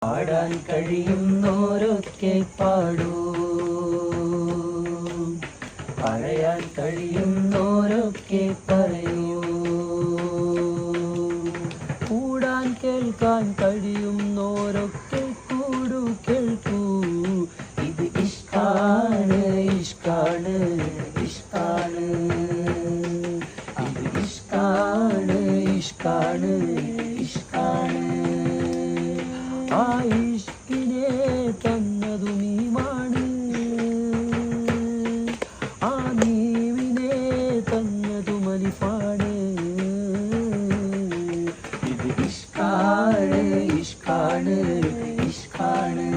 പാടാൻ കഴിയുന്നോരൊക്കെ പാടൂ, പറയാൻ കഴിയുന്നോരൊക്കെ പറയൂ, കൂടാൻ കേൾക്കാൻ കഴിയുന്നോരൊക്കെ കൂടു കേൾക്കൂ. ഇത് ഇഷ്കാണ് ഇഷ്കാണ് ഇഷ്കാണ്, ഇത് ഇഷ്കാണ് ഇഷ്കാണ് ഇഷ്കാണ്. ആ ഇഷ്കിനെ തന്നതും ഈമാണ്, ആ നീവിനെ തന്നതും അലിഫാണ്. ഇത് ഇഷ്കാണ് ഇഷ്കാണ് ഇഷ്കാണ്.